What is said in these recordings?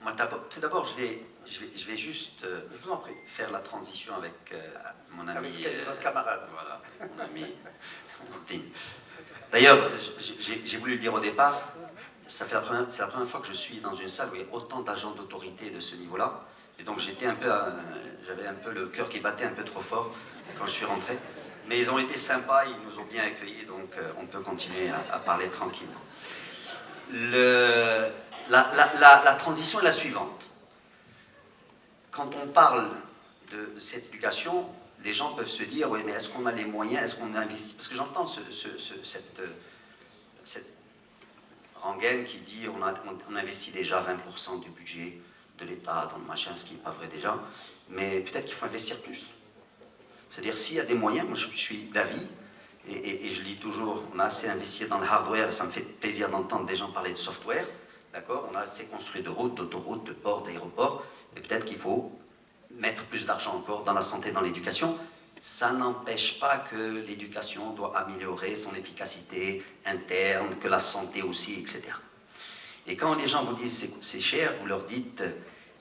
Moi, tout d'abord, je vais juste Je vous en prie. faire la transition avec mon ami... Avec notre camarade. Voilà, mon ami Dean. D'ailleurs, j'ai voulu le dire au départ, c'est la première fois que je suis dans une salle où il y a autant d'agents d'autorité de ce niveau-là. Et donc j'avais un peu le cœur qui battait un peu trop fort quand je suis rentré. Mais ils ont été sympas, ils nous ont bien accueillis, donc on peut continuer à parler tranquillement. La transition est la suivante. Quand on parle de cette éducation, les gens peuvent se dire, oui, mais est-ce qu'on a les moyens, est-ce qu'on investit? Parce que j'entends cette rengaine qui dit on investit déjà 20% du budget de l'État dans le machin, ce qui n'est pas vrai déjà, mais peut-être qu'il faut investir plus. C'est-à-dire, s'il y a des moyens, moi je suis d'avis, et je lis toujours, on a assez investi dans le hardware, et ça me fait plaisir d'entendre des gens parler de software, d'accord? On a assez construit de routes, d'autoroutes, de ports, d'aéroports, et peut-être qu'il faut mettre plus d'argent encore dans la santé, dans l'éducation. Ça n'empêche pas que l'éducation doit améliorer son efficacité interne, que la santé aussi, etc. Et quand les gens vous disent c'est cher, vous leur dites,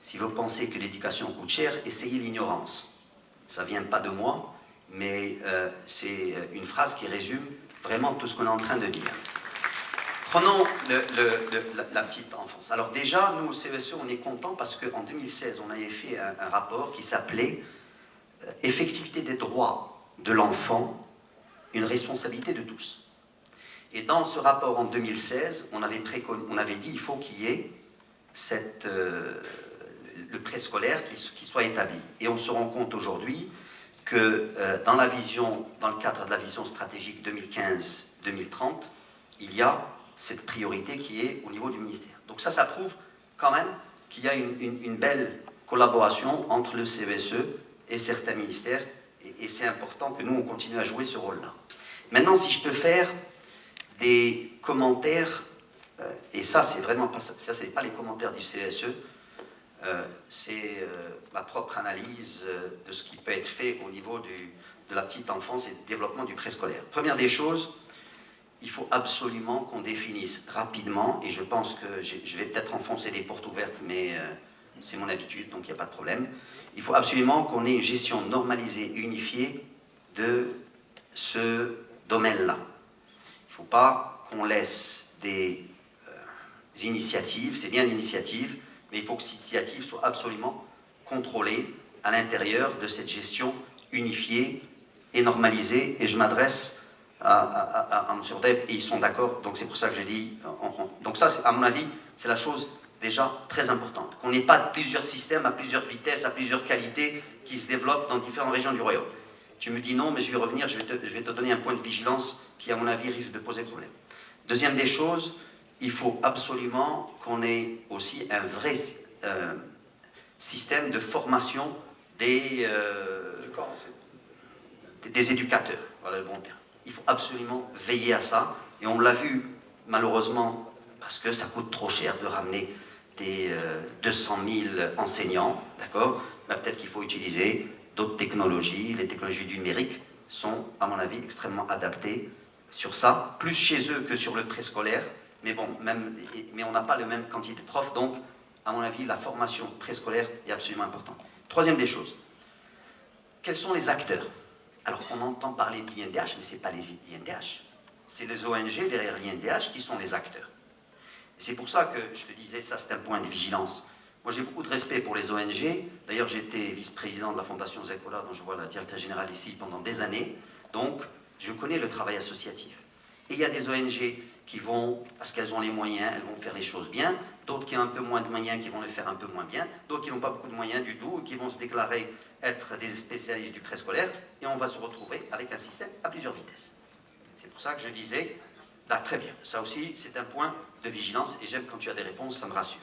si vous pensez que l'éducation coûte cher, essayez l'ignorance. Ça ne vient pas de moi, mais c'est une phrase qui résume vraiment tout ce qu'on est en train de dire. Prenons la petite enfance. Alors déjà, nous au CESE, on est contents parce qu'en 2016, on avait fait un rapport qui s'appelait « Effectivité des droits de l'enfant, une responsabilité de tous ». Et dans ce rapport en 2016, on avait dit qu'il faut qu'il y ait le préscolaire qui soit établi. Et on se rend compte aujourd'hui que dans le cadre de la vision stratégique 2015-2030, il y a cette priorité qui est au niveau du ministère. Donc ça prouve quand même qu'il y a une belle collaboration entre le CESE et certains ministères, et c'est important que nous, on continue à jouer ce rôle-là. Maintenant, si je peux faire des commentaires, et ça, c'est vraiment pas ça, c'est pas les commentaires du CESE, c'est ma propre analyse de ce qui peut être fait au niveau de la petite enfance et du développement du préscolaire. Première des choses, il faut absolument qu'on définisse rapidement, et je pense que je vais peut-être enfoncer des portes ouvertes, mais c'est mon habitude, donc il n'y a pas de problème. Il faut absolument qu'on ait une gestion normalisée et unifiée de ce domaine-là. Il ne faut pas qu'on laisse des initiatives, c'est bien l'initiative, mais il faut que cette initiative soit absolument contrôlée à l'intérieur de cette gestion unifiée et normalisée, et je m'adresse à M. Deb, et ils sont d'accord, donc c'est pour ça que j'ai dit... donc ça, à mon avis, c'est la chose déjà très importante, qu'on n'ait pas plusieurs systèmes à plusieurs vitesses, à plusieurs qualités, qui se développent dans différentes régions du royaume. Tu me dis non, mais je vais revenir, je vais te donner un point de vigilance qui, à mon avis, risque de poser problème. Deuxième des choses, il faut absolument qu'on ait aussi un vrai système de formation des éducateurs, voilà le bon terme. Il faut absolument veiller à ça, et on l'a vu malheureusement, parce que ça coûte trop cher de ramener des 200 000 enseignants, d'accord? Peut-être qu'il faut utiliser d'autres technologies. Les technologies du numérique sont, à mon avis, extrêmement adaptées sur ça, plus chez eux que sur le préscolaire, mais bon, mais on n'a pas la même quantité de profs, donc, à mon avis, la formation préscolaire est absolument importante. Troisième des choses, quels sont les acteurs? Alors, on entend parler de l'INDH, mais ce n'est pas les INDH, c'est les ONG derrière l'INDH qui sont les acteurs. C'est pour ça que je te disais, ça c'est un point de vigilance. Moi j'ai beaucoup de respect pour les ONG, d'ailleurs j'étais vice-président de la Fondation Zekola, dont je vois la directrice générale ici pendant des années, donc je connais le travail associatif. Et il y a des ONG qui vont, parce qu'elles ont les moyens, elles vont faire les choses bien, d'autres qui ont un peu moins de moyens, qui vont le faire un peu moins bien, d'autres qui n'ont pas beaucoup de moyens du tout, qui vont se déclarer être des spécialistes du préscolaire, et on va se retrouver avec un système à plusieurs vitesses. C'est pour ça que je disais, là, très bien, ça aussi c'est un point de vigilance, et j'aime quand tu as des réponses, ça me rassure.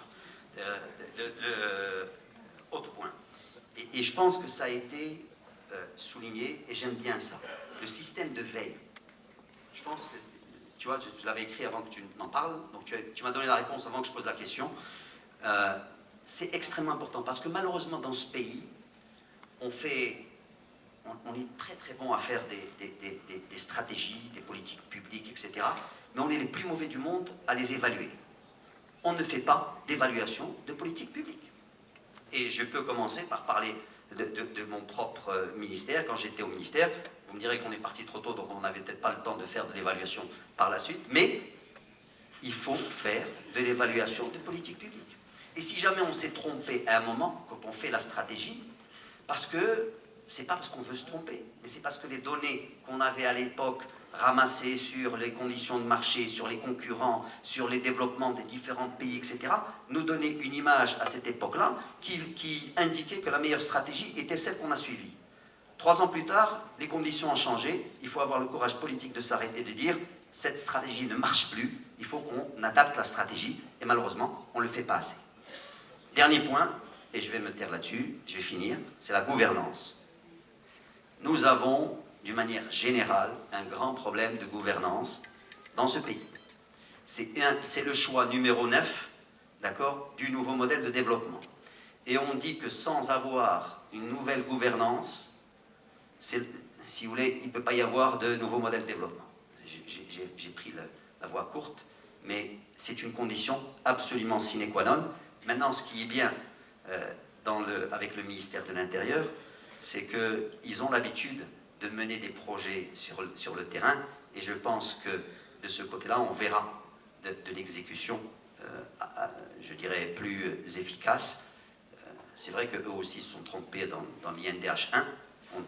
Autre point, et je pense que ça a été souligné, et j'aime bien ça, le système de veille. Je pense que, tu vois, je l'avais écrit avant que tu n'en parles, donc tu m'as donné la réponse avant que je pose la question. C'est extrêmement important, parce que malheureusement dans ce pays, on est très très bon à faire des stratégies, des politiques publiques, etc. Mais on est les plus mauvais du monde à les évaluer. on ne fait pas d'évaluation de politique publique. Et je peux commencer par parler de mon propre ministère. Quand j'étais au ministère, vous me direz qu'on est parti trop tôt, donc on n'avait peut-être pas le temps de faire de l'évaluation par la suite, mais il faut faire de l'évaluation de politique publique. Et si jamais on s'est trompé à un moment, quand on fait la stratégie, parce que c'est pas parce qu'on veut se tromper, mais c'est parce que les données qu'on avait à l'époque ramassées sur les conditions de marché, sur les concurrents, sur les développements des différents pays, etc., nous donnaient une image à cette époque-là qui indiquait que la meilleure stratégie était celle qu'on a suivie. 3 ans plus tard, les conditions ont changé, il faut avoir le courage politique de s'arrêter, de dire cette stratégie ne marche plus, il faut qu'on adapte la stratégie, et malheureusement, on ne le fait pas assez. Dernier point, et je vais me taire là-dessus, je vais finir, c'est la gouvernance. Nous avons, d'une manière générale, un grand problème de gouvernance dans ce pays. C'est le choix numéro 9, d'accord, du nouveau modèle de développement. Et on dit que sans avoir une nouvelle gouvernance, si vous voulez, il ne peut pas y avoir de nouveau modèle de développement. J'ai pris la voie courte, mais c'est une condition absolument sine qua non. Maintenant, ce qui est bien avec le ministère de l'Intérieur, c'est qu'ils ont l'habitude de mener des projets sur le terrain, et je pense que de ce côté-là, on verra de l'exécution, je dirais, plus efficace. C'est vrai qu'eux aussi se sont trompés dans l'INDH 1.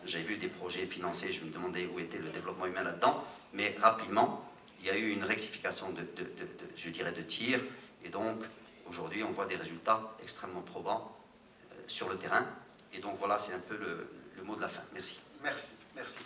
J'avais vu des projets financés, je me demandais où était le développement humain là-dedans, mais rapidement, il y a eu une rectification je dirais, de tir, et donc aujourd'hui, on voit des résultats extrêmement probants sur le terrain. Et donc voilà, c'est un peu le mot de la fin. Merci. Merci.